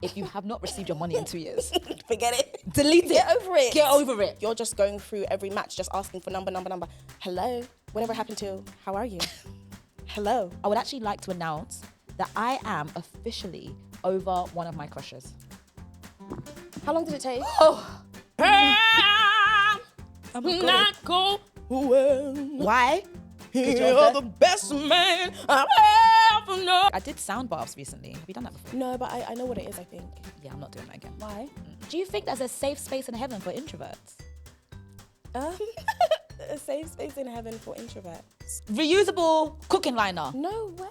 if you have not received your money in 2 years. Forget it. Delete it. Get over it. Get over it. You're just going through every match, just asking for number. Hello, whatever happened to, how are you? Hello. I would actually like to announce that I am officially over one of my crushes. How long did it take? Oh. I'm not going. Why? You're the best man I've ever known. I did sound baths recently. Have you done that before? No, but I know what it is, I think. Yeah, I'm not doing that again. Why? Do you think there's a safe space in heaven for introverts? A safe space in heaven for introverts. Reusable cooking liner. No way.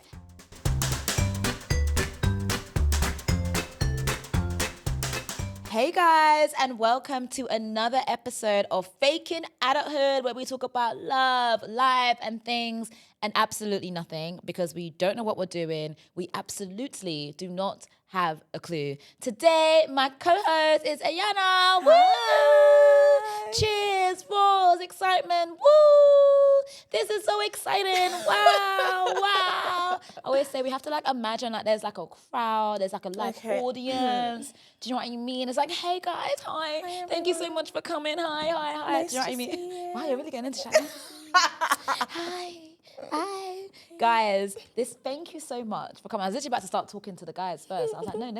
Hey guys, and welcome to another episode of Faking Adulthood, where we talk about love, life, and things, and absolutely nothing, because we don't know what we're doing. We absolutely do not have a clue. Today, my co-host is Ayanna. Woo! Cheers, roars, excitement. Woo! This is so exciting. Wow, wow. I always say we have to like imagine like there's like a crowd, there's like a live audience. Do you know what I mean? It's like, hey guys, hi. Thank you so much for coming. Hi. Nice Do you know what I to mean? see you. Wow, you're really getting into chat. Hi. Guys, thank you so much for coming. I was literally about to start talking to the guys first. I was like, no,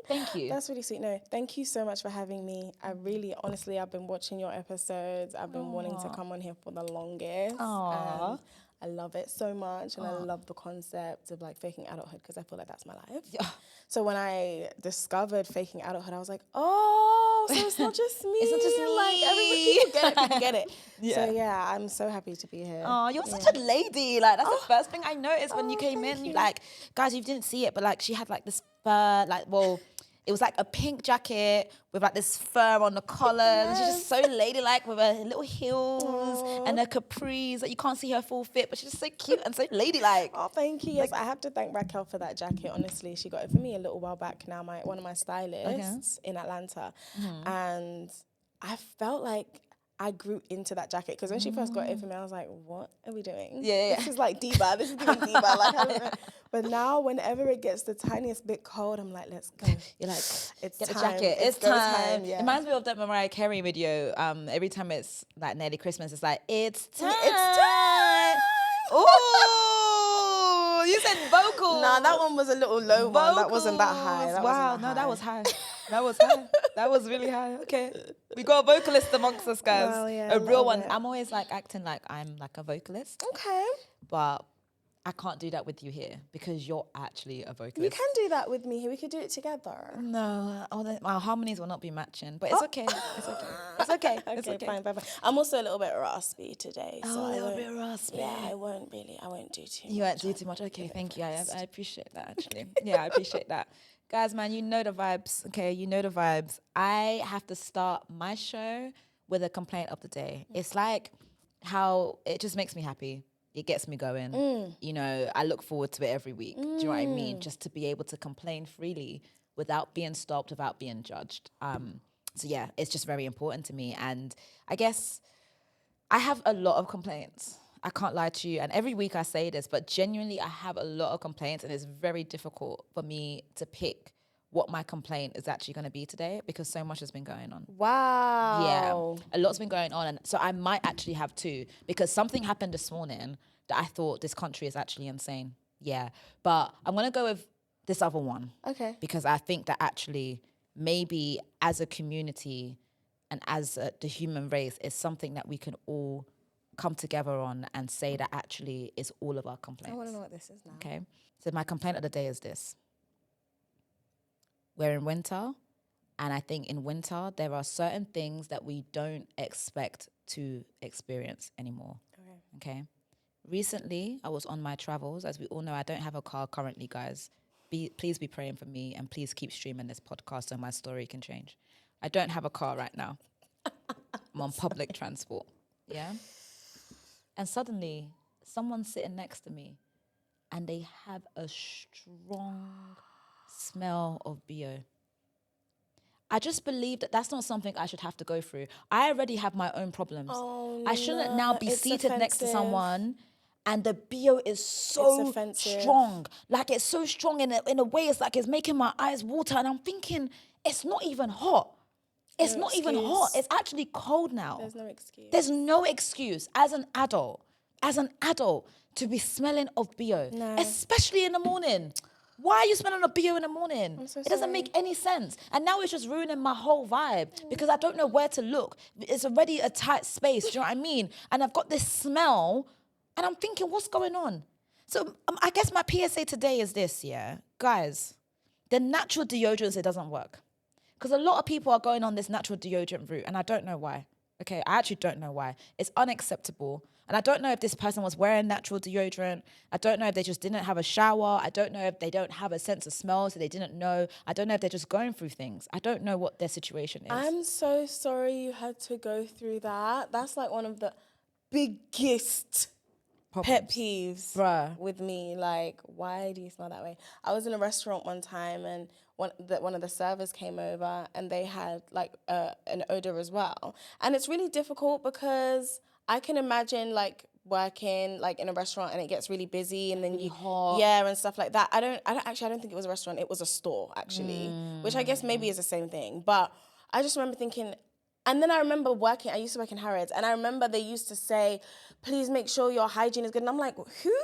thank you. That's really sweet. No, thank you so much for having me. I really, honestly, I've been watching your episodes. I've been wanting to come on here for the longest. Aww. And I love it so much. And I love the concept of like faking adulthood because I feel like that's my life. Yeah. So when I discovered faking adulthood, I was like, oh, so it's not just me. It's not just me. Like, people get it. Yeah. So yeah, I'm so happy to be here. Oh, you're such a lady. Like, that's the first thing I noticed when you came in. thank You you. like, guys, you didn't see it, but like she had like this fur, like, well, it was like a pink jacket with like this fur on the collar. And she's just so ladylike with her little heels and her capris. Like, you can't see her full fit, but she's just so cute and so ladylike. Oh, thank you. Yes, I have to thank Raquel for that jacket. Honestly, she got it for me a little while back now. One of my stylists in Atlanta. And I felt like I grew into that jacket because when she first got it for me, I was like, what are we doing? Yeah. This is like diva. This is giving diva. Like, I don't know. But now whenever it gets the tiniest bit cold, I'm like, let's go. You're like, It's get the time. jacket. It's go time. yeah. It reminds me of that Mariah Carey video. Every time it's like nearly Christmas, it's like, it's time. It's time. Ooh, you said vocal. Nah, that one was a little low one. That wasn't that high. That was high. That was high. That was really high. Okay. We got a vocalist amongst us, guys. Well, yeah, a a real little one. bit. I'm always like acting like I'm like a vocalist, Okay. but I can't do that with you here because you're actually a vocalist. You can do that with me here. We could do it together. No, our harmonies will not be matching, but it's okay. It's okay. It's okay. It's okay. Fine. I'm also a little bit raspy today. So Oh, a I little won't- bit raspy. Yeah, I won't do too much. You won't do too much. Okay, thank you. I appreciate that, actually. Yeah, I appreciate that. Guys, man, you know the vibes, okay? You know the vibes. I have to start my show with a complaint of the day. It's like how it just makes me happy. It gets me going. You know, I look forward to it every week. Do you know what I mean? Just to be able to complain freely without being stopped, without being judged. So yeah, it's just very important to me. And I guess I have a lot of complaints. I can't lie to you. And every week I say this, but genuinely I have a lot of complaints and it's very difficult for me to pick what my complaint is actually going to be today because so much has been going on. Wow. Yeah, a lot's been going on. And so I might actually have two because something happened this morning that I thought this country is actually insane. Yeah, but I'm going to go with this other one. Okay. Because I think that actually maybe as a community and as the human race is something that we can all come together on and say that actually is all of our complaints. I want to know what this is now. Okay. So my complaint of the day is this. We're in winter, and I think in winter there are certain things that we don't expect to experience anymore. Okay. Recently, I was on my travels. As we all know, I don't have a car currently, guys. Please be praying for me, and please keep streaming this podcast so my story can change. I don't have a car right now. I'm on public transport. Yeah. And suddenly, someone's sitting next to me, and they have a strong smell of BO. I just believe that that's not something I should have to go through. I already have my own problems. Oh, I shouldn't now be it's seated next to offensive. someone and the bio is so offensive. strong. Like it's so strong in a way, it's like it's making my eyes water. And I'm thinking, it's not even hot. It's not even hot. It's actually cold now. There's no excuse. There's no excuse as an adult, to be smelling of bio, especially in the morning. Why are you smelling a bio in the morning? I'm so It doesn't make any sense. And now it's just ruining my whole vibe because I don't know where to look. It's already a tight space, do you know what I mean? And I've got this smell and I'm thinking, what's going on? So I guess my PSA today is this, yeah? Guys, the natural deodorants, it doesn't work. Because a lot of people are going on this natural deodorant route and I don't know why. Okay, I actually don't know why. It's unacceptable. And I don't know if this person was wearing natural deodorant. I don't know if they just didn't have a shower. I don't know if they don't have a sense of smell, so they didn't know. I don't know if they're just going through things. I don't know what their situation is. I'm so sorry you had to go through that. That's like one of the biggest pet peeves with me. Like, why do you smell that way? I was in a restaurant one time and one of the servers came over and they had like an odor as well. And it's really difficult because I can imagine like working like in a restaurant and it gets really busy and then and stuff like that. I don't think it was a restaurant. It was a store actually, which I guess maybe is the same thing. But I just remember thinking, and then I remember I used to work in Harrods, and I remember they used to say, please make sure your hygiene is good. And I'm like,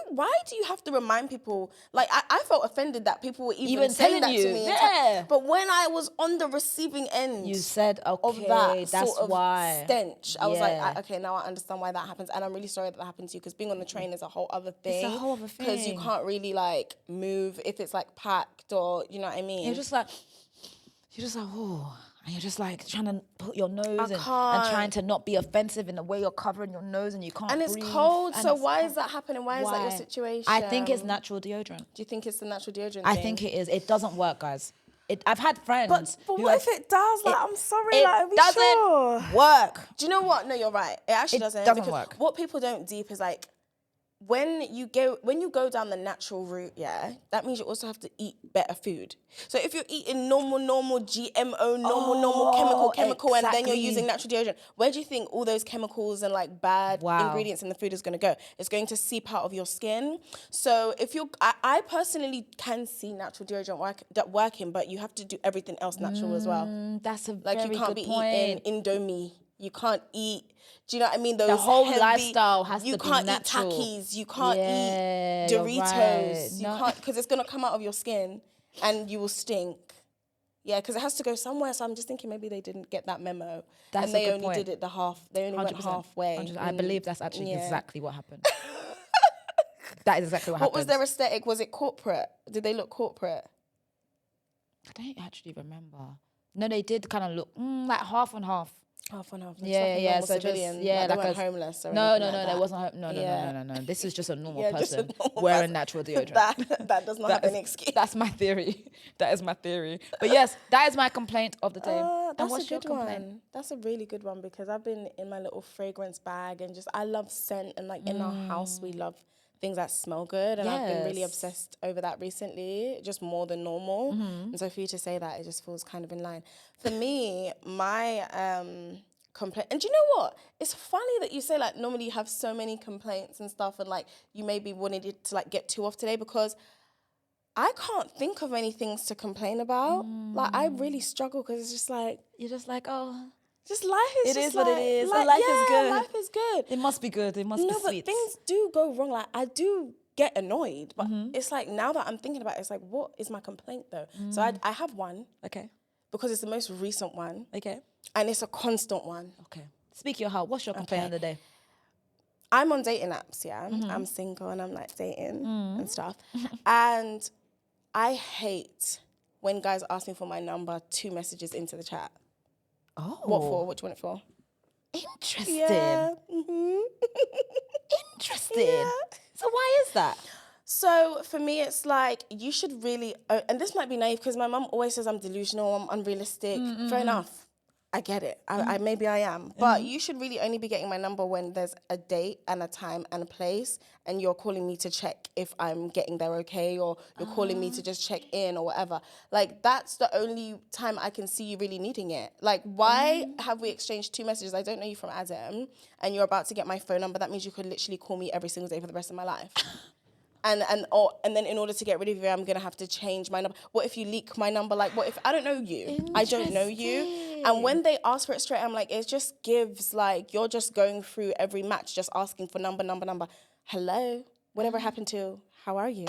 why do you have to remind people? Like, I felt offended that people were even saying that to me. Yeah. But when I was on the receiving end, you said, okay, of that that's sort of why. stench, I was like, okay, now I understand why that happens. And I'm really sorry that happened to you because being on the train is a whole other thing. It's a whole other thing. Because you can't really like move if it's like packed or, you know what I mean? You're just like, oh. And you're just like trying to put your nose and trying to not be offensive in the way you're covering your nose and you can't breathe. And it's cold, so why is that happening? Why is that your situation? I think it's natural deodorant. Do you think it's the natural deodorant I think it is. It doesn't work, guys. I've had friends. But what if it does? Like, I'm sorry, it like, doesn't work. Do you know what? No, you're right. It actually doesn't. Doesn't work. What people don't deep is like, when you go down the natural route, that means you also have to eat better food. So if you're eating normal GMO, normal chemical, and then you're using natural deodorant, where do you think all those chemicals and like bad ingredients in the food is going to go? It's going to seep out of your skin. So if I personally can see natural deodorant working, but you have to do everything else natural as well. That's a like very you can't good be point. eating Indomie. You can't eat. Do you know what I mean? Those the whole heavy, lifestyle has to be natural. You can't eat Takis. You can't eat Doritos. Right. You can't, because it's going to come out of your skin and you will stink. Yeah, because it has to go somewhere. So I'm just thinking maybe they didn't get that memo. That's and they a good only point. did it they only went halfway. I believe that's actually exactly what happened. That is exactly what happened. What was their aesthetic? Was it corporate? Did they look corporate? I don't actually remember. No, they did kind of look like half and half. Half and half. Yeah. So civilian. just like they weren't homeless. Or no, that. it wasn't. No. This is just a normal person just a normal wearing person. natural deodorant. that does not have an excuse. That's my theory. That is my theory. But yes, that is my complaint of the day. That's what's a good your complaint? one. That's a really good one because I've been in my little fragrance bag and I love scent and like in our house we love things that smell good, and I've been really obsessed over that recently, just more than normal. And so for you to say that, it just feels kind of in line. For me, my complaint, and do you know what? It's funny that you say like normally you have so many complaints and stuff, and like you maybe wanted it to like get two off today because I can't think of any things to complain about. Like I really struggle because it's just like you're just like, oh. Just life is it just is what it is. Like, life is good. Life is good. It must be good. It must be sweet. But things do go wrong. Like I do get annoyed, but it's like now that I'm thinking about it, it's like, what is my complaint though? So I have one. Okay. Because it's the most recent one. Okay. And it's a constant one. Okay. Speak your heart. What's your complaint of the day? I'm on dating apps, yeah. I'm single and I'm like dating and stuff. And I hate when guys ask me for my number 2 messages into the chat. Oh. What for? What do you want it for? Interesting. Yeah. Interesting. Yeah. So why is that? So for me, it's like you should really, and this might be naive because my mum always says I'm delusional, I'm unrealistic. Fair enough. I get it. I maybe I am. But you should really only be getting my number when there's a date and a time and a place, and you're calling me to check if I'm getting there okay, or you're calling me to just check in or whatever. Like, that's the only time I can see you really needing it. Like, why have we exchanged 2 messages? I don't know you from Adam, and you're about to get my phone number. That means you could literally call me every single day for the rest of my life. And then in order to get rid of you, I'm gonna have to change my number. What if you leak my number? Like, what if I don't know you? I don't know you. And when they ask for it straight, I'm like, it just gives like you're just going through every match, just asking for number. Hello, whatever happened to? How are you?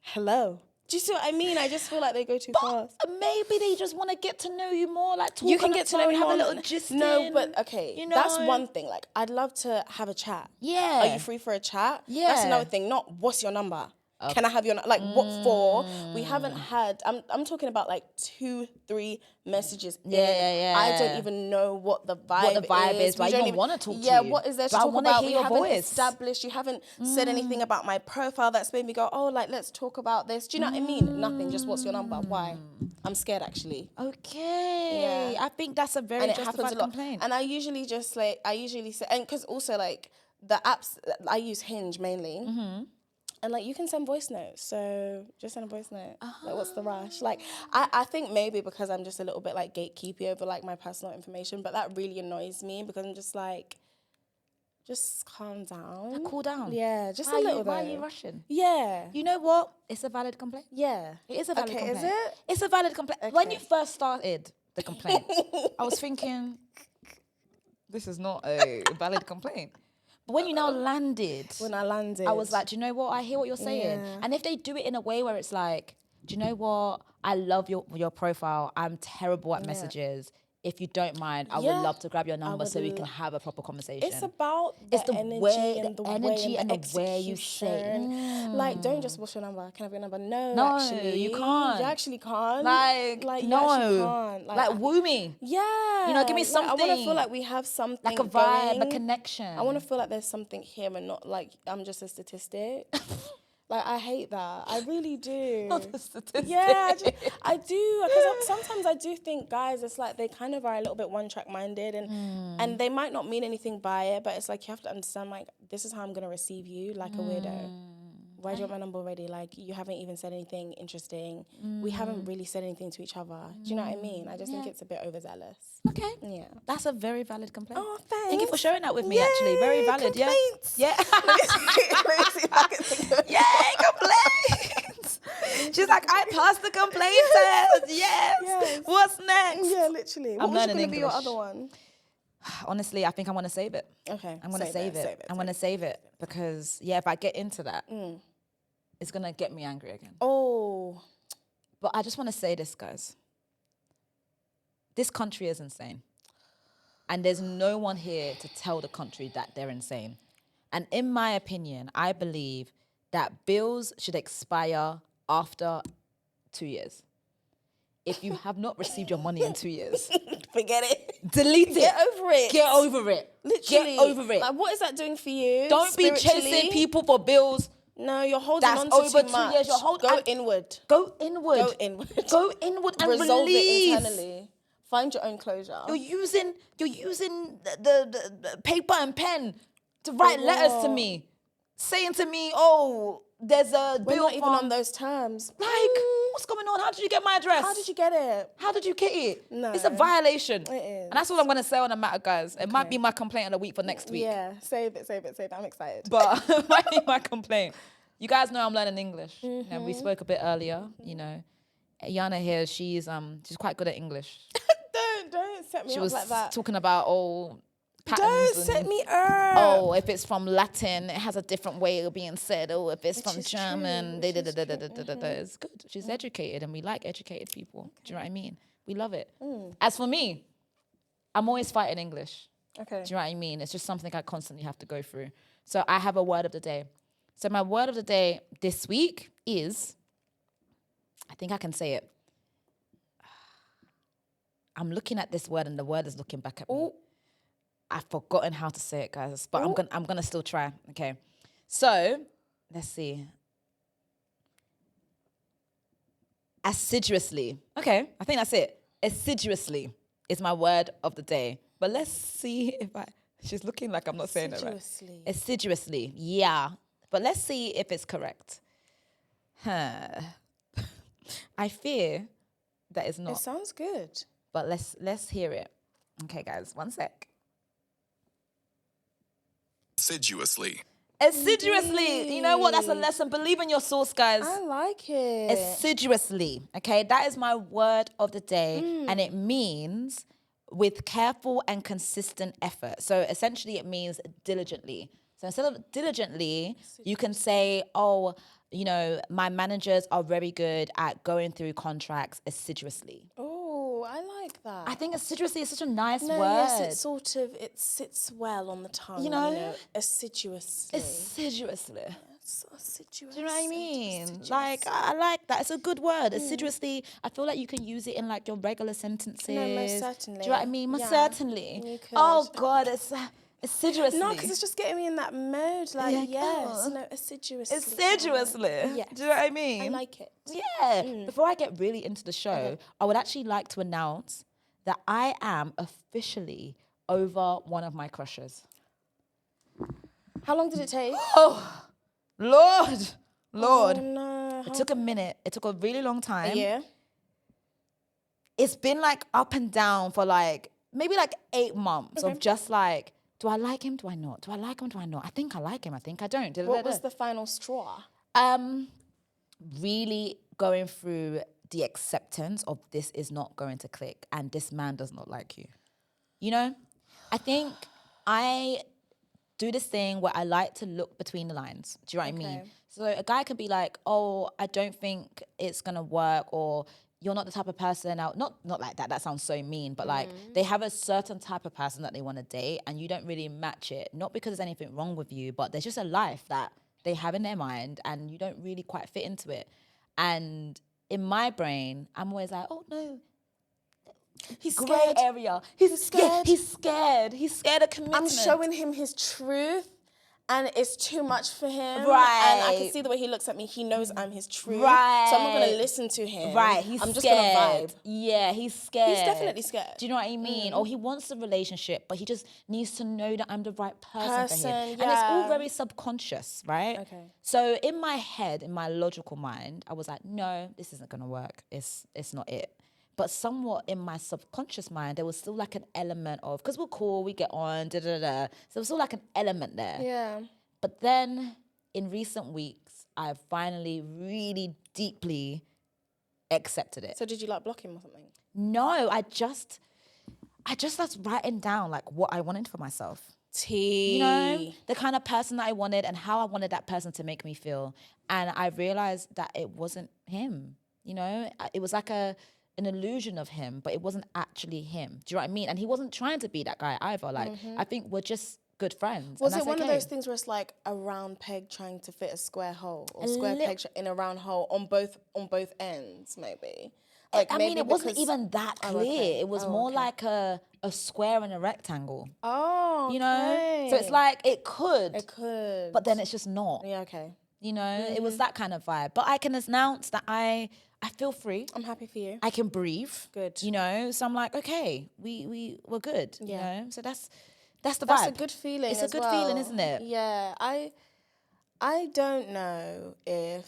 Hello. Do you see what I mean? I just feel like they go too fast. Maybe they just want to get to know you more, like talk You can on the get to know phone, me have more. a little gist. No, but okay, you know? that's one thing. Like, I'd love to have a chat. Yeah. Are you free for a chat? Yeah. That's another thing. Not what's your number. Can I have your like what for? We haven't had. I'm talking about like 2-3 messages. Yeah. I don't even know what the vibe is. Why you don't want to talk to you? Yeah, what is there to But I talk wanna about? hear We your haven't voice. established. You haven't said anything about my profile that's made me go, oh, like let's talk about this. Do you know what I mean? Nothing. Just what's your number? Why? I'm scared actually. Okay. Yeah. I think that's a very And it happens justified a lot. complaint. And I usually say, and because also like the apps, I use Hinge mainly. And like you can send voice notes, so just send a voice note. Like, what's the rush? Like, I think maybe because I'm just a little bit like gatekeepy over like my personal information, but that really annoys me because I'm just like, just calm down. Cool down. Yeah, just Why a little. Why are you rushing? Yeah. You know what? It's a valid complaint. Yeah. It is a valid complaint. Is it? It's a valid complaint. Okay. When you first started the complaint, I was thinking, this is not a valid complaint. But when you now landed, I was like, do you know what? I hear what you're saying. Yeah. And if they do it in a way where it's like, do you know what? I love your profile. I'm terrible at messages. If you don't mind, I would love to grab your number so we can have a proper conversation. It's about the energy and the way you say. Like, don't just what's your number? Can I have your number? No, actually, you can't. You actually can't. Like you no. actually can't. Like woo me. Yeah. You know, give me something. I want to feel like we have something like a vibe, going. a connection. I want to feel like there's something here and not like I'm just a statistic. Like, I hate that. I really do. Not a statistic. Yeah, I do. Because sometimes I do think guys, it's like they kind of are a little bit one-track minded and they might not mean anything by it, but it's like you have to understand, like, this is how I'm going to receive you, like a weirdo. Why do you want my number already? Like, you haven't even said anything interesting. We haven't really said anything to each other. Do you know what I mean? I just think it's a bit overzealous. Okay. Yeah. That's a very valid complaint. Oh, thanks. Thank you for sharing that with me, actually. Very valid. Complaints. Yeah. Let me see if I can think of it. Yay, complaints. She's like, I passed the complaint test. Yes. What's next? Yeah, literally. What was going to be your other one? Honestly, I think I'm going to save it. Okay. I'm going to save it. I'm going to save it because, if I get into that, it's going to get me angry again. Oh. But I just want to say this, guys. This country is insane. And there's no one here to tell the country that they're insane. And in my opinion, I believe that bills should expire after 2 years. If you have not received your money in 2 years, forget it. Delete it. Get over it. Get over it. Literally. Get over it. Like, what is that doing for you? Don't be chasing people for bills. No, you're holding on to over too 2 much. years. Go inward. Go inward. Go inward. Go inward and resolve release. it internally. Find your own closure. You're using the paper and pen to write letters to me, saying to me, "Oh, there's a bill." We're not even on those terms. Like, what's going on? How did you get my address? How did you get it? How did you get it? No. It's a violation. It is. And that's all I'm going to say on the matter, guys. It might be my complaint of the week for next week. Yeah, save it. I'm excited. But it might be my complaint. You guys know I'm learning English. You know, we spoke a bit earlier, you know. Ayanna here, she's quite good at English. Don't set me She up was like that. talking about patterns. Don't set me up. Oh, if it's from Latin, it has a different way of being said. Oh, if it's from German, it's good. She's educated, and we like educated people. Do you know what I mean? We love it. As for me, I'm always fighting English. Okay. Do you know what I mean? It's just something I constantly have to go through. So I have a word of the day. So my word of the day this week is, I think I can say it. I'm looking at this word and the word is looking back at me. Ooh. I've forgotten how to say it, guys, but I'm gonna still try. Okay. So let's see. Assiduously. Okay, I think that's it. Assiduously. is my word of the day. But let's see if she's looking like I'm not saying it right. Assiduously, yeah. But let's see if it's correct. I fear that it's not. It sounds good. But let's hear it. Okay, guys, one sec. Assiduously. Assiduously. You know what? That's a lesson. Believe in your source, guys. I like it. Assiduously. Okay, that is my word of the day. And it means with careful and consistent effort. So essentially it means diligently. So instead of diligently, you can say, oh, you know, my managers are very good at going through contracts assiduously. Oh, I like that. I think assiduously is such a nice word. Yes, it sits well on the tongue. You know? Assiduously. Assiduously. Assiduously. Do you know what I mean? Like, I like that. It's a good word. Assiduously, I feel like you can use it in like your regular sentences. No, most certainly. Do you know what I mean? Most certainly. You could. Oh, God, it's assiduously. No, because it's just getting me in that mode. Like, yes, no, assiduously. Assiduously. Yes. Do you know what I mean? I like it. Yeah. Before I get really into the show, I would actually like to announce that I am officially over one of my crushes. How long did it take? Oh, Lord. Oh, no. It took a minute. It took a really long time. Yeah. It's been like up and down for like maybe like 8 months of just like, do I like him? Do I not? Do I like him? Do I not? I think I like him. I think I don't. What was the final straw? Really going through the acceptance of this is not going to click and this man does not like you. You know? I think I do this thing where I like to look between the lines. Do you know what I mean? So a guy could be like, oh, I don't think it's going to work, or you're not the type of person out. Not like that. That sounds so mean, but like they have a certain type of person that they want to date and you don't really match it. Not because there's anything wrong with you, but there's just a life that they have in their mind and you don't really quite fit into it. And in my brain, I'm always like, oh no, He's gray scared. area. He's scared. Yeah, he's scared. He's scared of commitment. I'm showing him his truth and it's too much for him. Right. And I can see the way he looks at me. He knows I'm his truth. Right. So I'm not going to listen to him. Right. I'm just going to vibe. Yeah, he's scared. He's definitely scared. Do you know what I mean? Or he wants a relationship, but he just needs to know that I'm the right person for him. Yeah. And it's all very subconscious, right? Okay. So in my head, in my logical mind, I was like, no, this isn't going to work. It's not it. But somewhat in my subconscious mind, there was still like an element of, because we're cool, we get on, So there was still like an element there. Yeah. But then in recent weeks, I've finally really deeply accepted it. So did you like block him or something? No, I just started writing down like what I wanted for myself. You know, the kind of person that I wanted and how I wanted that person to make me feel. And I realized that it wasn't him, you know? It was like an illusion of him, but it wasn't actually him. Do you know what I mean? And he wasn't trying to be that guy either. Like, I think we're just good friends. Was it one of those things where it's like a round peg trying to fit a square hole, or square peg in a round hole on both ends, maybe? Like, I mean, it wasn't even that clear. okay. It was more like a square and a rectangle. Oh, okay. You know? So it's like, it could. It could. But then it's just not. Yeah, okay. You know? It was that kind of vibe. But I can announce that I feel free. I'm happy for you. I can breathe. Good. You know? So I'm like, okay, we're good. Yeah. You know? So that's the vibe. That's a good feeling. It's a good feeling, isn't it? Yeah. I don't know if,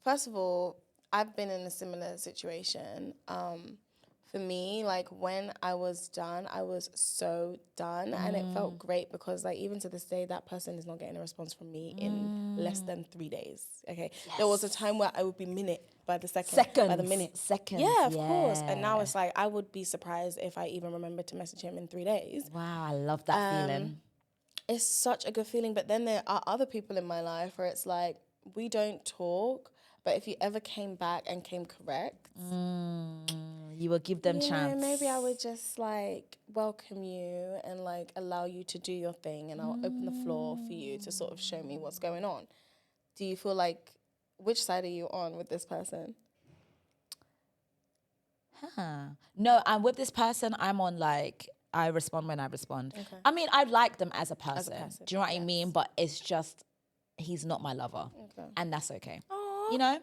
first of all, I've been in a similar situation. For me, like when I was done, I was so done, and it felt great because, like, even to this day, that person is not getting a response from me in less than 3 days. Okay, there was a time where I would be minute by the second, by the minute. Seconds. Yeah, of course. And now it's like I would be surprised if I even remember to message him in 3 days. Wow, I love that feeling. It's such a good feeling, but then there are other people in my life where it's like we don't talk. But if you ever came back and came correct, you will give them chance. Maybe I would just like welcome you and like allow you to do your thing, and I'll open the floor for you to sort of show me what's going on. Do you feel like, which side are you on with this person? No, I'm with this person. I'm on like, I respond when I respond. Okay. I mean, I like them as a person. Do you know what I mean? But it's just, he's not my lover. Okay. And that's okay. You know?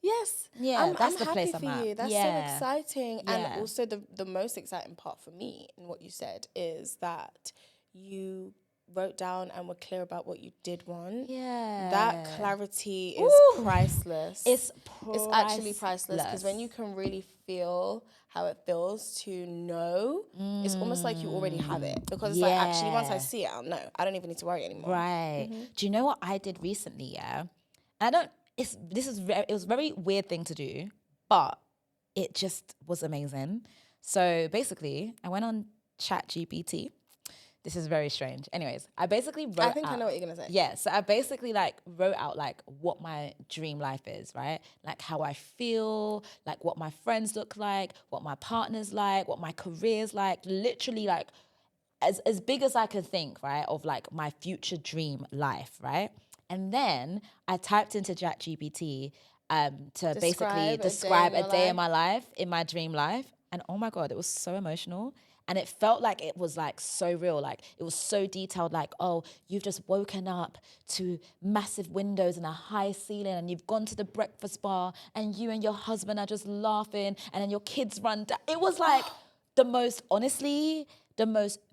Yes. Yeah, that's I'm the happy place for I'm at. you. That's Yeah. so exciting. Yeah. And also the most exciting part for me in what you said is that you wrote down and were clear about what you did want. Yeah. That clarity is priceless. It's actually priceless because when you can really feel how it feels to know, it's almost like you already have it. Because it's like, actually, once I see it, I'll know. I don't even need to worry anymore. Right. Do you know what I did recently? Yeah. It was a very weird thing to do, but it just was amazing. So basically, I went on ChatGPT. This is very strange. Anyways, I basically wrote I think I know what you're gonna say. Yeah, so I basically like wrote out like what my dream life is, right? Like how I feel, like what my friends look like, what my partner's like, what my career's like, literally like as big as I could think, right, of like my future dream life, right? And then I typed into ChatGPT to basically describe a day in my life, in my dream life. And oh my God, it was so emotional. And it felt like it was like so real. Like it was so detailed, like, oh, you've just woken up to massive windows and a high ceiling and you've gone to the breakfast bar and you and your husband are just laughing and then your kids run down. It was like the most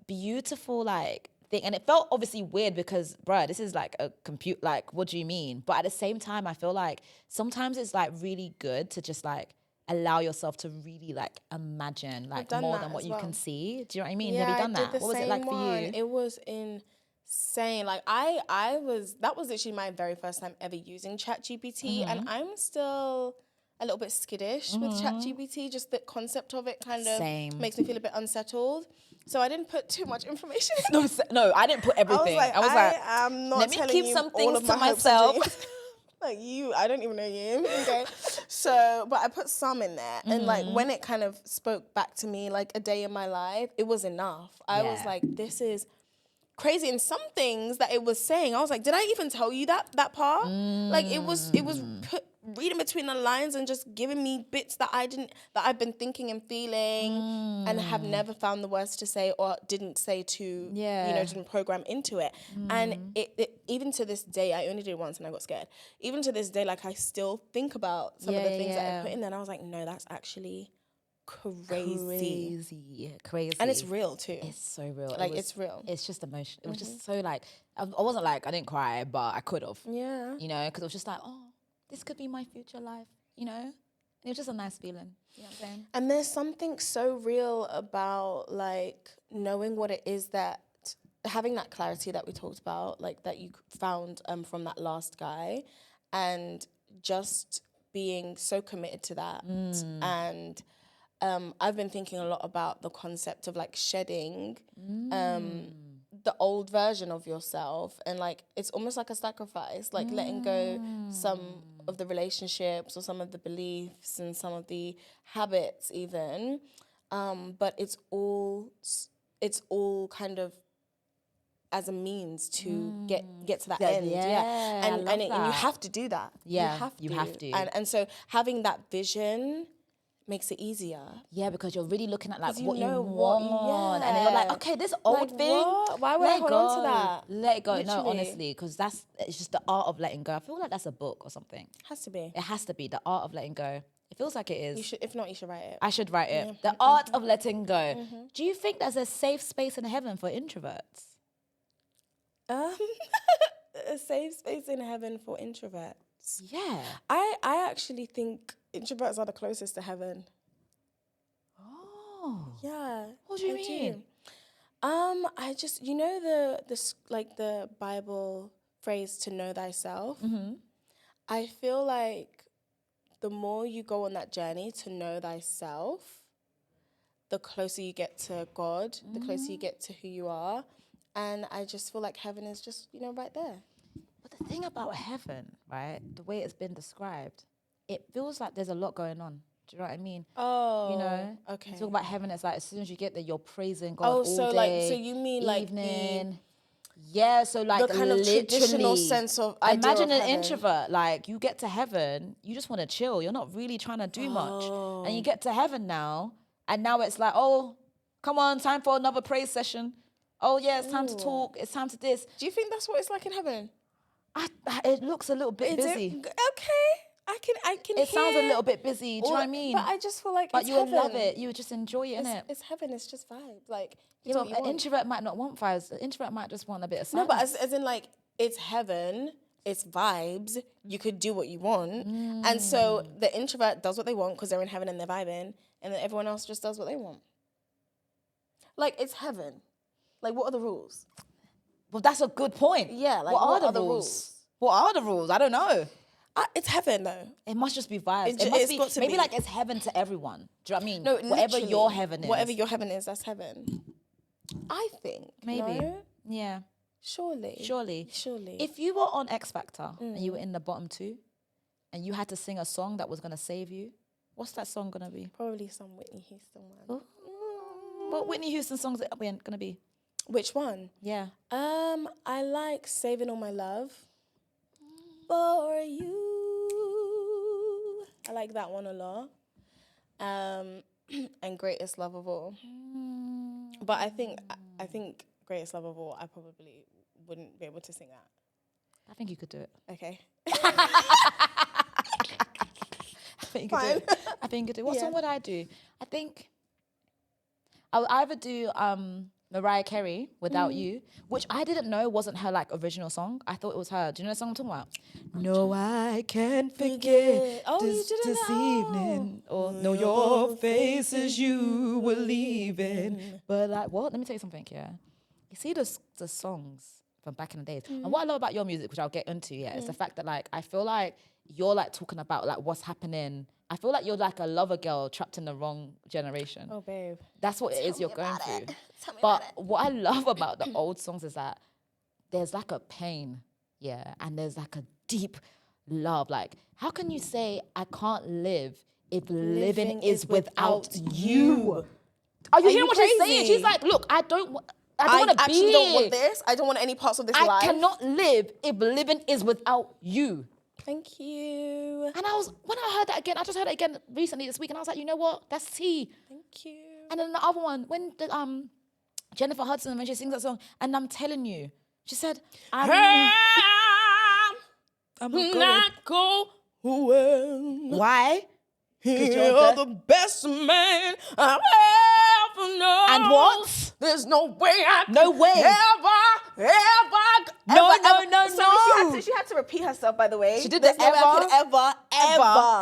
beautiful like thing. And it felt obviously weird because, bruh, this is like a compute, like, what do you mean? But at the same time, I feel like sometimes it's like really good to just like allow yourself to really like imagine like more than what you can see. Do you know what I mean? Yeah, Have you done I did that? the What was it like for you? It was insane. Like that was actually my very first time ever using ChatGPT, and I'm still a little bit skittish with ChatGPT. Just the concept of it kind of makes me feel a bit unsettled. So I didn't put too much information in. No, I didn't put everything. I was like, I'm not let me telling keep you some all things of to my hopes and myself. dreams. Like you, I don't even know you. Okay. So, but I put some in there. And like when it kind of spoke back to me, like a day in my life, it was enough. I was like, this is crazy. And some things that it was saying, I was like, did I even tell you that part? Like it was reading between the lines and just giving me bits that I've been thinking and feeling and have never found the words to say or didn't say to, didn't program into it. And it even to this day, I only did it once and I got scared. Even to this day, like I still think about some of the things that I put in there and I was like, no, that's actually crazy. And it's real too. It's so real. Like it's real. It's just emotion. It was just so like, I wasn't like, I didn't cry, but I could have. Yeah. You know, because it was just like, oh, this could be my future life, you know? And it was just a nice feeling. You know what I'm saying? And there's something so real about like knowing what it is that, having that clarity that we talked about, like that you found from that last guy, and just being so committed to that. And I've been thinking a lot about the concept of like shedding the old version of yourself, and like it's almost like a sacrifice, like letting go some of the relationships or some of the beliefs and some of the habits even, but it's all kind of as a means to get to that end. And you have to do that. Yeah, you have to. And so having that vision makes it easier. Yeah, because you're really looking at like what you want. And then you're like, okay, this old like, thing. What? Why would I hold on to that? Let it go. Literally. No, honestly, because it's just the art of letting go. I feel like that's a book or something. Has to be. It has to be the art of letting go. It feels like it is. You should, if not, you should write it. I should write it. The art of letting go. Do you think there's a safe space in heaven for introverts? A safe space in heaven for introverts. Yeah. I actually think introverts are the closest to heaven. Oh. Yeah. What do you mean? I just, you know the Bible phrase to know thyself? I feel like the more you go on that journey to know thyself, the closer you get to God, the closer you get to who you are. And I just feel like heaven is just, right there. But the thing about heaven, right, the way it's been described, it feels like there's a lot going on. Do you know what I mean? Oh, you know, okay. You talk about heaven, it's like as soon as you get there, you're praising God all so day. so you mean evening. Like yeah, so like the kind of traditional sense of imagine an heaven. introvert, like you get to heaven, you just want to chill. You're not really trying to do much, and you get to heaven now, and now it's like, oh, come on, time for another praise session. Oh yeah, it's time to talk. It's time to this. Do you think that's what it's like in heaven? It looks a little bit busy. Okay. I can It sounds a hear- little bit busy. Do you know what I mean? But I just feel like But it's you would heaven. love it. You would just enjoy it, innit? It's heaven. It's just vibes. Like, Yeah, do but what you an want. introvert might not want vibes. An introvert might just want a bit of No, silence. but as in like, it's heaven. It's vibes. You could do what you want. And so the introvert does what they want because they're in heaven and they're vibing. And then everyone else just does what they want. Like, it's heaven. Like, what are the rules? Well, that's a good point. Yeah, like, what what are are the the rules? rules? What are the rules? I don't know. It's heaven, though. It must just be vibes. It It must it's be got to maybe be. like it's heaven to everyone. Do you know what I mean? No, whatever literally, your heaven is. Whatever your heaven is, that's heaven. I think. Maybe. No? Yeah. Surely. Surely. Surely. If you were on X Factor and you were in the bottom 2 and you had to sing a song that was gonna save you, what's that song gonna be? Probably some Whitney Houston one. What Whitney Houston songs are we gonna be? Which one? Yeah. I like Saving All My Love for You. I like that one a lot. And Greatest Love of All. But I think Greatest Love of All, I probably wouldn't be able to sing that. I think you could do it. Okay. I think you could do it. I think you could do it. What Yeah. song would I do? I think I would either do Mariah Carey, Without You, which I didn't know wasn't her like original song. I thought it was her. Do you know the song I'm talking about? No, I can't forget Oh, you this, didn't this know. evening. Or no, your face as you were leaving. But like, what? Let me tell you something, yeah. You see the songs from back in the days. And what I love about your music, which I'll get into, is the fact that like, I feel like you're like talking about like what's happening. I feel like you're like a lover girl trapped in the wrong generation. Oh, babe. That's what it is you're going through. Tell me But about it. what I love about the old songs is that there's like a pain, yeah, and there's like a deep love. Like, how can you say I can't live if living is without you? Are you hearing what she's saying? crazy? She's like, look, I don't want to actually be. don't want this. I don't want any parts of this I life. cannot live if living is without you. Thank you. And when I heard that again, I just heard it again recently this week, and I was like, you know what? That's tea. Thank you. And then the other one, when Jennifer Hudson, when she sings that song, and I'm telling you, she said, I'm not going. Why? You're the best man I've ever known. And what? There's no way I No way. ever. So she had to repeat herself, by the way. She did There's the no way I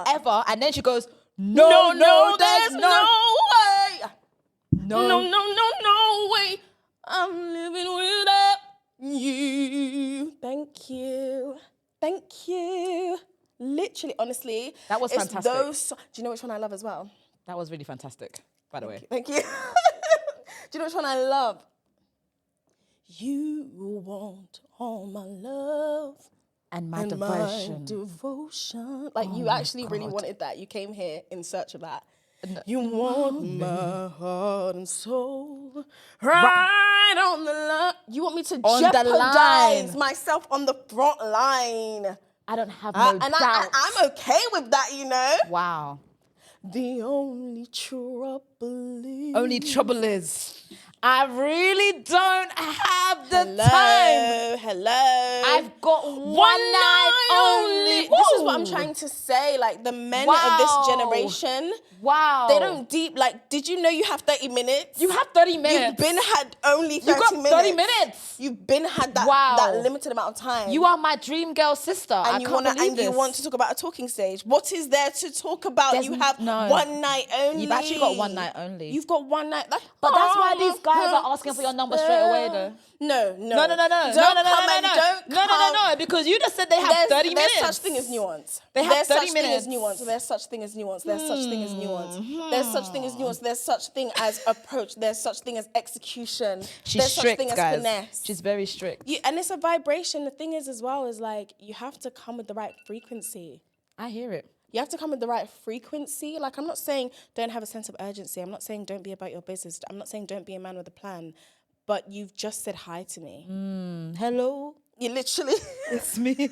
could ever. And then she goes, no, there's no way. No. No way. I'm living without you. Thank you. Literally, honestly. That was it's fantastic. Do you know which one I love as well? That was really fantastic, by the way. Thank you. Do you know which one I love? You want all my love And my and devotion. my devotion. Like, you actually really wanted that. You came here in search of that. You want my heart and soul right on the line. You want me to On the jeopardize line. myself on the front line. I don't have no And doubt. I'm okay with that, you know? Wow. The only trouble is, I really don't have the time. Hello. I've got one night only. This is what I'm Woo. trying to say. Like, the men Wow. of this generation, Wow. they don't deep. Like, did you know you have 30 minutes? You have 30 minutes. You've been had only 30 You got minutes. 30 minutes. You've been had that, Wow. that limited amount of time. You are my dream girl sister. I and you can't want believe this. you want to talk about a talking stage. What is there to talk about? There's you have no. one night only. You've actually got one night only. You've got one night. But that's why these guys are asking for your number straight away, though. No. No. Because you just said they have 30 minutes. There's such thing as nuance. They have 30 minutes. There's such thing as nuance. There's such thing as nuance. There's such thing as nuance. There's such thing as approach. There's such thing as execution. She's There's strict, such thing guys. as finesse. She's very strict. And it's a vibration. The thing is, as well, is like, you have to come with the right frequency. I hear it. You have to come with the right frequency. Like, I'm not saying don't have a sense of urgency. I'm not saying don't be about your business. I'm not saying don't be a man with a plan. But you've just said hi to me. Hello? You literally... It's me.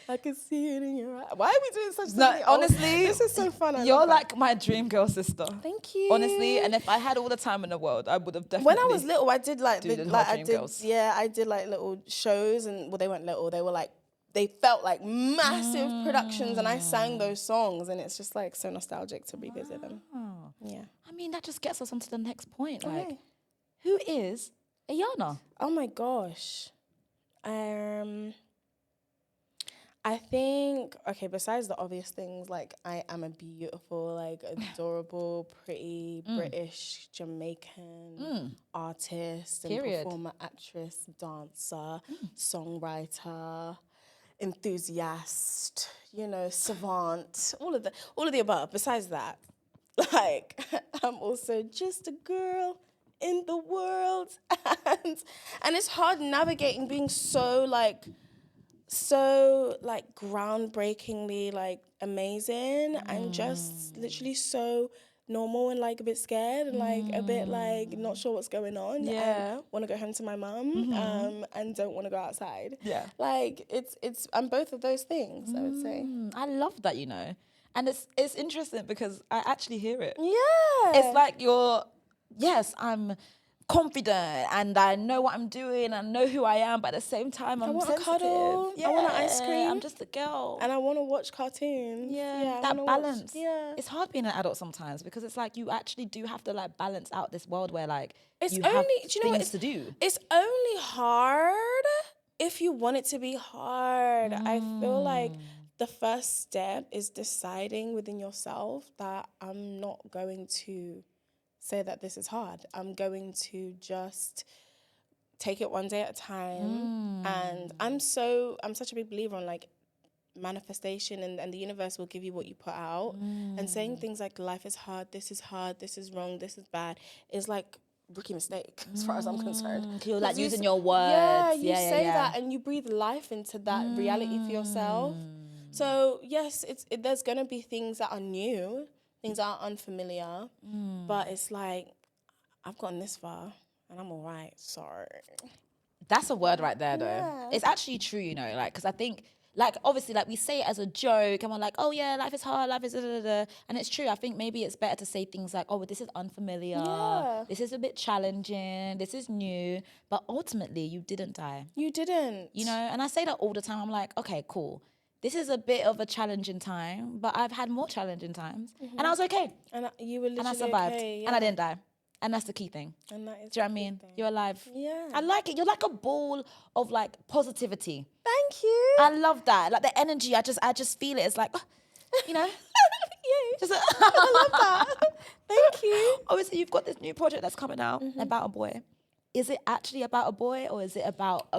I can see it in your eyes. Why are we doing such No, thing? honestly, this is so fun. I You're love that. like my dream girl sister. Thank you. Honestly, and if I had all the time in the world, I would have definitely... When I was little, I did like do the like whole I Dream did Girls. yeah, I did like little shows, and well, they weren't little. They were like they felt like massive productions, and I sang those songs, and it's just like so nostalgic to revisit them. Yeah. I mean, that just gets us onto the next point. Like, Okay. who is Ayanna? Oh my gosh. I think, okay, besides the obvious things, like I am a beautiful, like adorable, pretty British, Jamaican artist and performer, actress, dancer, songwriter, enthusiast, you know, savant, all of the above. Besides that, like I'm also just a girl in the world, and it's hard navigating being so groundbreakingly like amazing and just literally so normal and like a bit scared and like a bit like not sure what's going on and want to go home to my mum and don't want to go outside. Yeah, like it's I'm both of those things, I would say. I love that, you know, and it's interesting because I actually hear it. Yeah, it's like I'm confident and I know what I'm doing, I know who I am, but at the same time I'm sensitive. Cuddle. I want an ice cream. I'm just a girl. And I want to watch cartoons. Yeah, that balance. It's hard being an adult sometimes because it's like you actually do have to like balance out this world where like you have things to do. It's only hard if you want it to be hard. I feel like the first step is deciding within yourself that I'm not going to say that this is hard. I'm going to just take it one day at a time. And I'm such a big believer on like manifestation and the universe will give you what you put out. And saying things like life is hard, this is wrong, this is bad is like rookie mistake as far as I'm concerned. You're like using your words. Yeah, you say that and you breathe life into that reality for yourself. So yes, there's gonna be things that are new, things that are unfamiliar, but it's like, I've gotten this far and I'm all right, sorry. That's a word right there, though. Yeah. It's actually true, you know, like, because I think, like, obviously, like, we say it as a joke and we're like, oh, yeah, life is hard, life is da-da-da-da. And it's true. I think maybe it's better to say things like, oh, this is unfamiliar. Yeah. This is a bit challenging. This is new. But ultimately, you didn't die. You didn't. You know, and I say that all the time. I'm like, okay, cool. This is a bit of a challenging time, but I've had more challenging times. And I was okay. And you were literally and I survived. Okay, yeah. And I didn't die. And that's the key thing. And that is Do you know what I mean? Thing. You're alive. Yeah. I like it. You're like a ball of like positivity. Thank you. I love that. Like the energy, I just feel it. It's like, you know. Yeah. I love that. Thank you. Obviously, you've got this new project that's coming out about a boy. Is it actually about a boy or is it about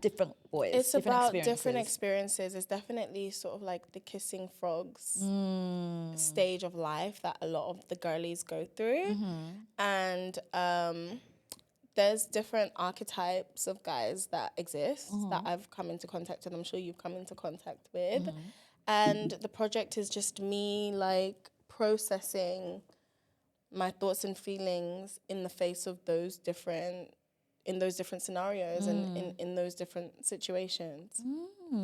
different boys? It's about different experiences. It's definitely sort of like the kissing frogs stage of life that a lot of the girlies go through. And there's different archetypes of guys that exist that I've come into contact with. I'm sure you've come into contact with. And the project is just me like processing my thoughts and feelings in the face of those different scenarios and in those different situations.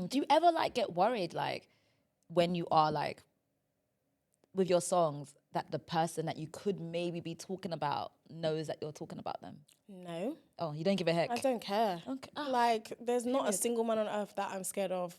Do you ever like get worried like when you are like with your songs that the person that you could maybe be talking about knows that you're talking about them? No. Oh, you don't give a heck? I don't care. Okay. Like there's not a single man on earth that I'm scared of.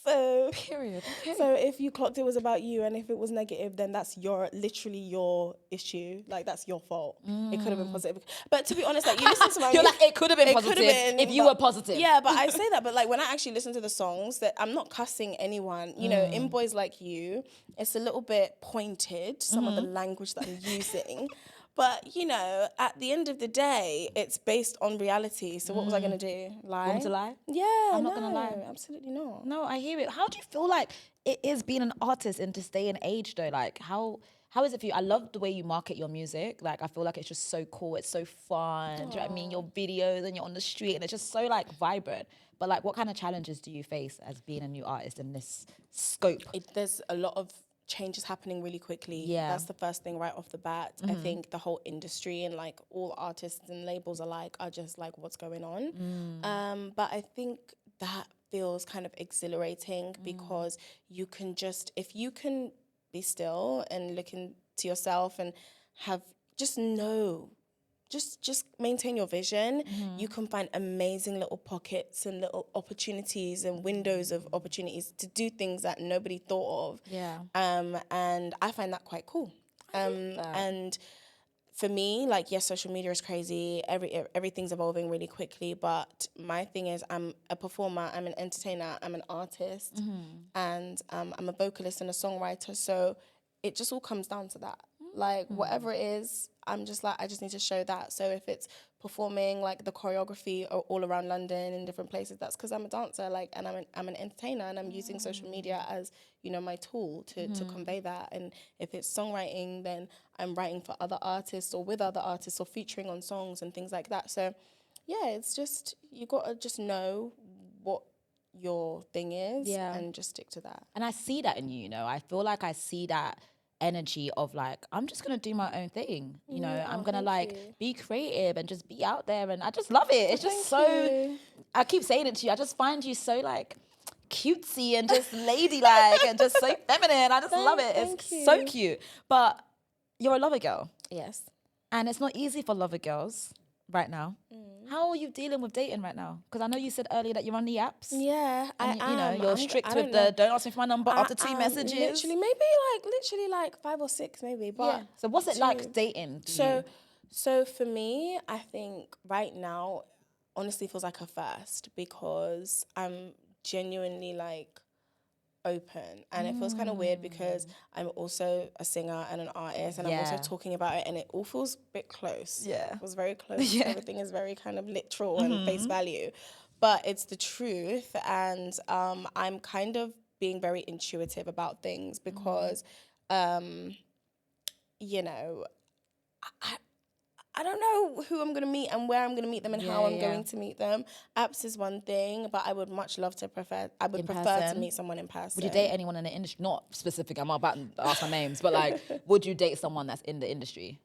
So period. Okay. So if you clocked it was about you and if it was negative, then that's literally your issue. Like that's your fault. It could have been positive. But to be honest, like you listen to my you're like, it could have been positive if you were positive. Yeah, but I say that, but like when I actually listen to the songs, that I'm not cussing anyone. You know, in Boys Like You, it's a little bit pointed, some of the language that I'm using. But, you know, at the end of the day, it's based on reality. So what was I going to do? Lie? Want me to lie? Yeah, I'm not going to lie. Absolutely not. No, I hear it. How do you feel like it is being an artist in this day and age, though? Like, how is it for you? I love the way you market your music. Like, I feel like it's just so cool. It's so fun. Do you know what I mean? Your videos and you're on the street and it's just so, like, vibrant. But, like, what kind of challenges do you face as being a new artist in this scope? There's a lot of change is happening really quickly. Yeah. That's the first thing right off the bat. I think the whole industry and like all artists and labels alike are just like, what's going on? But I think that feels kind of exhilarating because you can just, if you can be still and look into yourself and just know just maintain your vision. You can find amazing little pockets and little opportunities and windows of opportunities to do things that nobody thought of. Yeah. And I find that quite cool. And for me, like, yes, social media is crazy. Everything's evolving really quickly. But my thing is, I'm a performer, I'm an entertainer, I'm an artist, and I'm a vocalist and a songwriter. So it just all comes down to that. Like, whatever it is, I'm just like, I just need to show that. So if it's performing, like, the choreography all around London in different places, that's because I'm a dancer, like, and I'm an entertainer, and I'm using social media as, you know, my tool to convey that. And if it's songwriting, then I'm writing for other artists or with other artists or featuring on songs and things like that. So, yeah, it's just, you got to just know what your thing is and just stick to that. And I see that in you, you know. I feel like I see that energy of like, I'm just gonna do my own thing, you know. I'm gonna like be creative and just be out there, and I just love it. It's just so, I keep saying it to you, I just find you so like cutesy and just ladylike and just so feminine. I just love it. It's so cute. But you're a lover girl. Yes. And it's not easy for lover girls right now. How are you dealing with dating right now? Because I know you said earlier that you're on the apps. Yeah, And you know, you're strict with the don't ask me for my number after 2 messages. Literally like 5 or 6 maybe. But yeah. So what's it like dating? So for me, I think right now, honestly feels like a first, because I'm genuinely like open, and it feels kind of weird because I'm also a singer and an artist, and I'm also talking about it, and it all feels a bit close. Yeah. It feels very close. Everything is very kind of literal and face value, but it's the truth. And I'm kind of being very intuitive about things because you know, I don't know who I'm going to meet and where I'm going to meet them and how I'm going to meet them. Apps is one thing, but I would much love to prefer to meet someone in person. Would you date anyone in the industry? Not specific, I'm not about to ask my names, but like, would you date someone that's in the industry?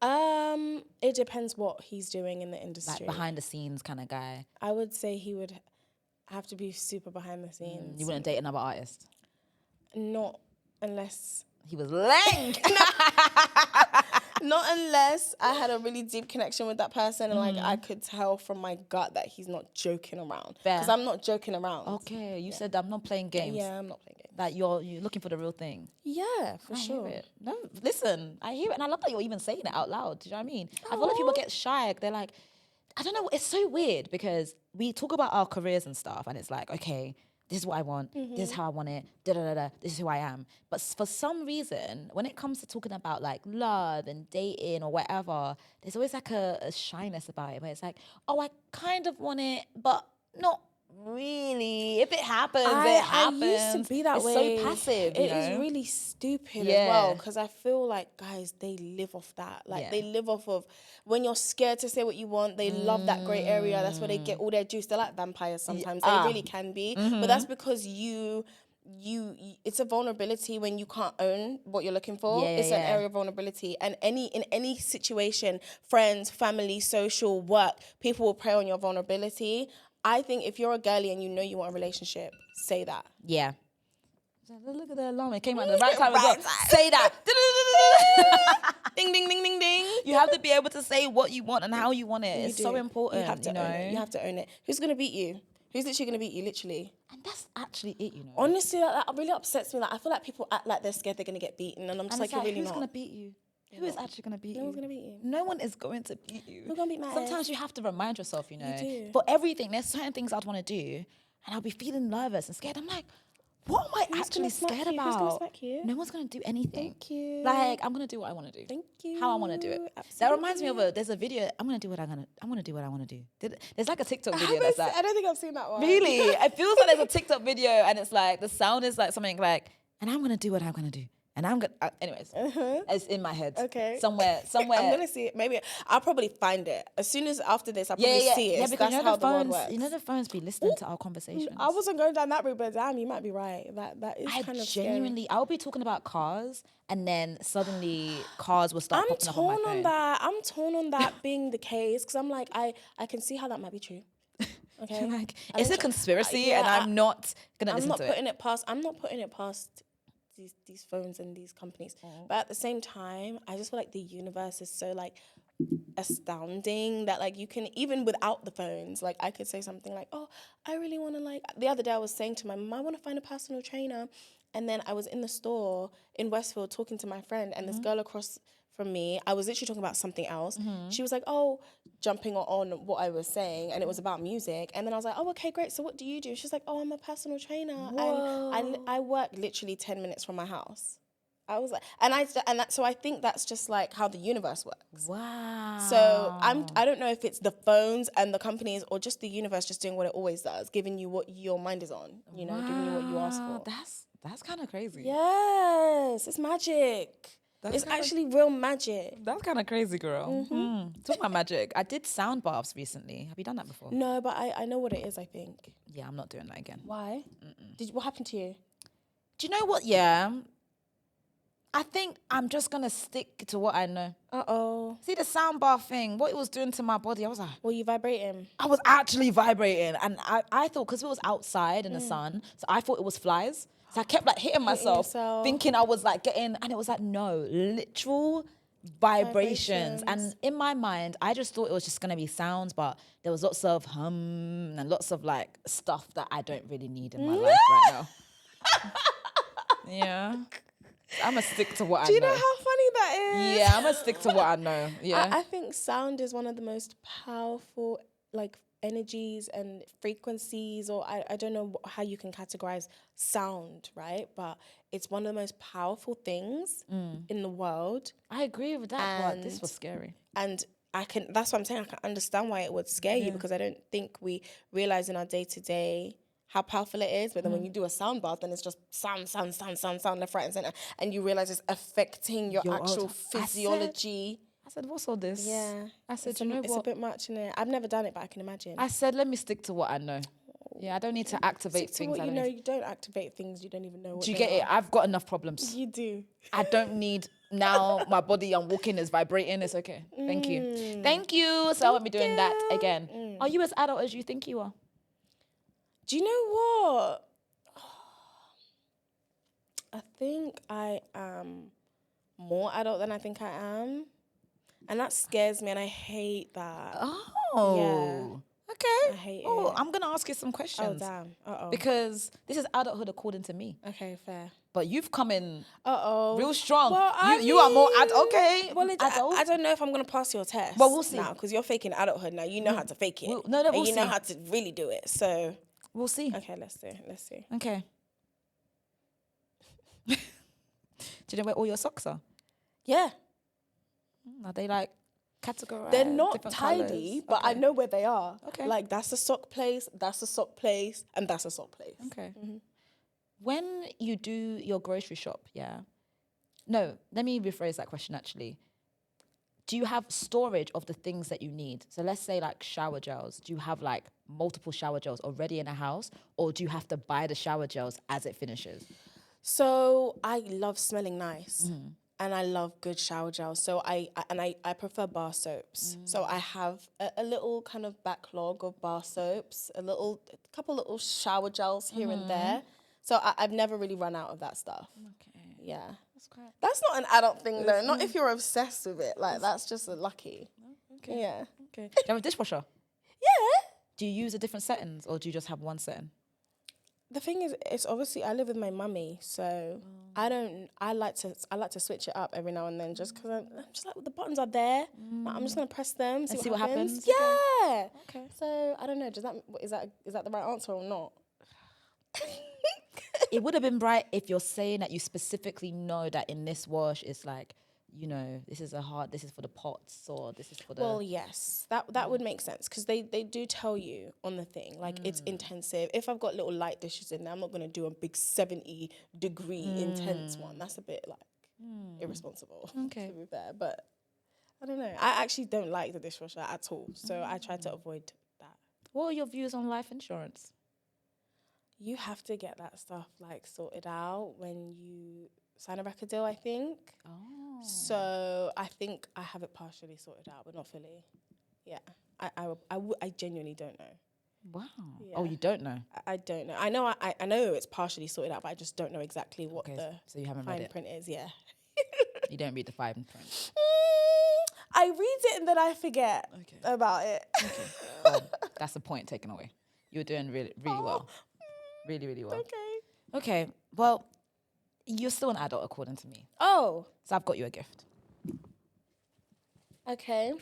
It depends what he's doing in the industry. Like behind the scenes kind of guy. I would say he would have to be super behind the scenes. You wouldn't date another artist? Not unless... He was lame. Not unless I had a really deep connection with that person and like I could tell from my gut that he's not joking around. Because I'm not joking around. Okay, you said I'm not playing games. Yeah, I'm not playing games. That you're looking for the real thing. Yeah, for sure. Hear it. No, listen, I hear it, and I love that you're even saying it out loud. Do you know what I mean? I feel like people get shy. They're like, I don't know. It's so weird because we talk about our careers and stuff, and it's like, okay, this is what I want, this is how I want it, this is who I am. But for some reason, when it comes to talking about like love and dating or whatever, there's always like a shyness about it where it's like, oh, I kind of want it, but not really. If it happens, it happens. I used to be that way. It's so passive, It is really stupid as well, because I feel like guys, they live off that. Like they live off of when you're scared to say what you want, they love that grey area. That's where they get all their juice. They're like vampires sometimes. They really can be. But that's because you it's a vulnerability when you can't own what you're looking for. It's an area of vulnerability. And in any situation, friends, family, social, work, people will prey on your vulnerability. I think if you're a girly and you know you want a relationship, say that. Yeah. Look at the alarm. It came at the right time as well. Say that. Ding, ding, ding, ding, ding. You have to be able to say what you want and how you want it. It's so important. You have to own it. You have to own it. Who's going to beat you? Who's literally going to beat you, literally? And that's actually it, you know. Honestly, that really upsets me. Like, I feel like people act like they're scared they're going to get beaten. And I'm just like, you're really who's not. Who's going to beat you? Who is actually going to beat you? No one's going to beat you. No one is going to beat you. Who's going to beat my ass? Sometimes you have to remind yourself, you know. You do. For everything, there's certain things I'd want to do, and I'll be feeling nervous and scared. I'm like, what am I actually scared about? Who's going to smack you? No one's going to do anything. Thank you. Like, I'm going to do what I want to do. Thank you. How I want to do it. Absolutely. That reminds me of there's a video. I'm going to do what I want to do. There's like a TikTok video that's like. I don't think I've seen that one. Really? It feels like there's a TikTok video and it's like, the sound is like something like, and I'm going to do what I'm going to do. And I'm going to, anyways, it's in my head. Okay. Somewhere. I'm going to see it. Maybe I'll probably find it. As soon as after this, I'll probably see it. Yeah, because that's how the world works. You know the phones be listening to our conversations. I wasn't going down that route, but damn, you might be right. That is kind of genuinely, scary. I'll be talking about cars and then suddenly cars will start popping up on my phone. I'm torn on that being the case because I'm like, I can see how that might be true. Okay. Like, it's a conspiracy and I'm not going to listen to it. I'm not putting it past these phones and these companies. But at the same time, I just feel like the universe is so like astounding that like you can, even without the phones, like I could say something like, oh, I really want to like, the other day I was saying to my mum, I want to find a personal trainer. And then I was in the store in Westfield talking to my friend, and this girl across from me, I was literally talking about something else. She was like, oh, jumping on what I was saying, and it was about music. And then I was like, oh, okay, great. So what do you do? She's like, oh, I'm a personal trainer. Whoa. And I work literally 10 minutes from my house. I was like, so I think that's just like how the universe works. Wow. So I don't know if it's the phones and the companies or just the universe just doing what it always does, giving you what your mind is on, you know, giving you what you ask for. That's kind of crazy. Yes, it's magic. It's actually real magic. That's kind of crazy, girl. Talk about magic. I did sound baths recently. Have you done that before? No, but I know what it is, I think. Yeah, I'm not doing that again. Why? What happened to you? Do you know what? Yeah. I think I'm just going to stick to what I know. Uh-oh. See the sound bath thing, what it was doing to my body, I was like... Were you vibrating? I was actually vibrating. And I thought, because it was outside in the sun, so I thought it was flies. So I kept like hitting myself, thinking I was like getting... And it was like, no, literal vibrations. And in my mind, I just thought it was just going to be sounds, but there was lots of hum and lots of like stuff that I don't really need in my life right now. Yeah. I'm going to stick to what I know. Do you know how funny that is? Yeah, I'm going to stick to what I know. Yeah. I think sound is one of the most powerful, like, energies and frequencies, or I don't know how you can categorize sound, right? But it's one of the most powerful things in the world. I agree with that, but this was scary. And that's what I'm saying, I can understand why it would scare you, because I don't think we realize in our day-to-day how powerful it is. But then when you do a sound bath, then it's just sound, left, right, and center. And you realize it's affecting your actual physiology. I said, what's all this? Yeah. I said, it's a bit much, innit? I've never done it, but I can imagine. I said, let me stick to what I know. Yeah, I don't need to activate things. What you know, you don't activate things you don't even know what do you get it? I've got enough problems. You do. I don't need now my body I'm walking is vibrating. It's okay. Thank you. Thank you. So I won't be doing that again. Are you as adult as you think you are? Do you know what? I think I am more adult than I think I am. And that scares me, and I hate that. Oh. Yeah. Okay. I hate it. I'm going to ask you some questions. Oh, damn. Uh-oh. Because this is adulthood according to me. Okay, fair. But you've come in real strong. Well, you are more okay. Well, I don't know if I'm going to pass your test. Well, we'll see. Now, because you're faking adulthood now. You know how to fake it. We'll see. You know how to really do it. So... We'll see. Okay, let's see. Okay. Do you know where all your socks are? Yeah. Are they like categorized? They're not tidy, but I know where they are. Okay. Like that's a sock place, that's a sock place, and that's a sock place. Okay. When you do your grocery shop, yeah. No, let me rephrase that question actually. Do you have storage of the things that you need? So let's say like shower gels. Do you have like multiple shower gels already in a house, or do you have to buy the shower gels as it finishes? So I love smelling nice, and I love good shower gels. So I prefer bar soaps. So I have a little kind of backlog of bar soaps, a couple little shower gels here and there. So I've never really run out of that stuff. Okay. Yeah. That's not an adult thing though. Not if you're obsessed with it. Like that's just lucky. Okay. Yeah. Okay. Do you have a dishwasher? Yeah. Do you use a different settings, or do you just have one setting? The thing is, it's obviously I live with my mummy, so I like to switch it up every now and then, just because I'm just like the buttons are there. Like, I'm just gonna press them, see what happens. Yeah. Okay. So I don't know. Is that the right answer or not? It would have been right if you're saying that you specifically know that in this wash it's like, you know, this is for the pots, or this is for the... Well, yes, that would make sense, because they do tell you on the thing, like it's intensive. If I've got little light dishes in there, I'm not going to do a big 70-degree intense one. That's a bit like irresponsible, to be fair. But I don't know. I actually don't like the dishwasher at all, so I try to avoid that. What are your views on life insurance? You have to get that stuff like sorted out when you sign a record deal, I think. Oh. So I think I have it partially sorted out, but not fully. Yeah. I genuinely don't know. Wow. Yeah. Oh, you don't know? I don't know. I know it's partially sorted out, but I just don't know exactly what so you haven't read fine it. print is. Yeah. You don't read the fine print. I read it and then I forget about it. Okay. Well, that's the point taken away. You were doing really, really well. Really, really well. Okay. Well, you're still an adult according to me. Oh. So I've got you a gift. Okay.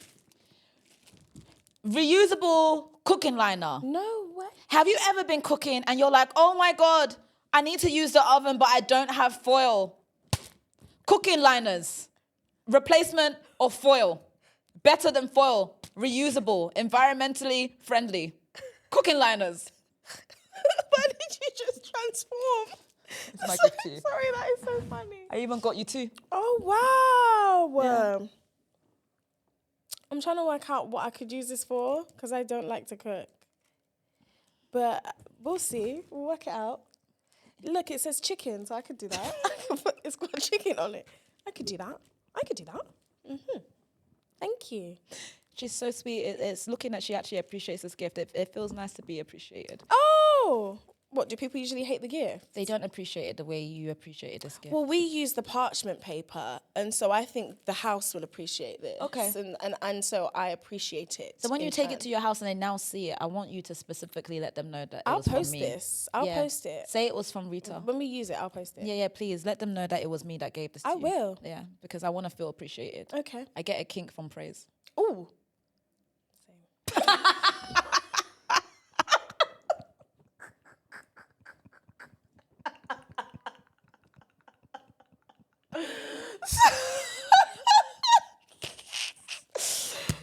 Reusable cooking liner. No way. Have you ever been cooking and you're like, oh my God, I need to use the oven, but I don't have foil? Cooking liners. Replacement of foil. Better than foil. Reusable. Environmentally friendly. Cooking liners. Why did you just transform? It's my gift to you. Sorry, that is so funny. I even got you two. Oh, wow. Yeah. I'm trying to work out what I could use this for because I don't like to cook. But we'll see. We'll work it out. Look, it says chicken, so I could do that. It's got chicken on it. I could do that. Mm-hmm. Thank you. She's so sweet. It's looking that she actually appreciates this gift. It feels nice to be appreciated. Oh! What, do people usually hate the gift? They don't appreciate it the way you appreciated this gift. Well, we use the parchment paper, and so I think the house will appreciate this. Okay. And so I appreciate it. So when you take it to your house and they now see it, I want you to specifically let them know that it was from me. I'll post this. I'll post it. Say it was from Rita. When we use it, I'll post it. Yeah, please. Let them know that it was me that gave this to you. I will. Yeah, because I want to feel appreciated. Okay. I get a kink from praise. Ooh. Same.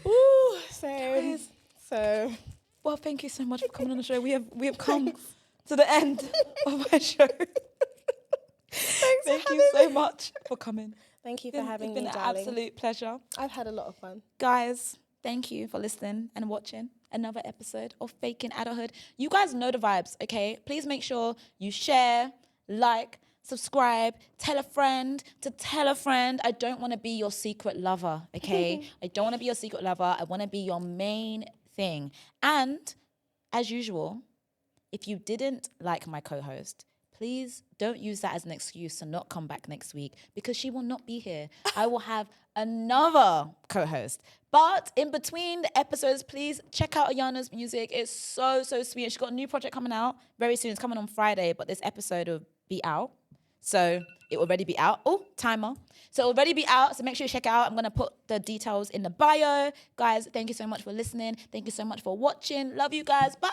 Ooh, same. So, well, thank you so much for coming on the show. We have come to the end of our show. Thank you so much for coming. Thank you for having me, darling. It's been darling. an absolute pleasure. I've had a lot of fun. Guys, thank you for listening and watching another episode of Faking Adulthood. You guys know the vibes, okay? Please make sure you share, like, subscribe, tell a friend to tell a friend. I don't want to be your secret lover, okay? I don't want to be your secret lover. I want to be your main thing. And as usual, if you didn't like my co-host, please don't use that as an excuse to not come back next week because she will not be here. I will have another co-host. But in between the episodes, please check out Ayanna's music. It's so, so sweet. She's got a new project coming out very soon. It's coming on Friday, but this episode will be out. So it will already be out. Oh, timer. So it will already be out. So make sure you check it out. I'm going to put the details in the bio. Guys, thank you so much for listening. Thank you so much for watching. Love you guys. Bye.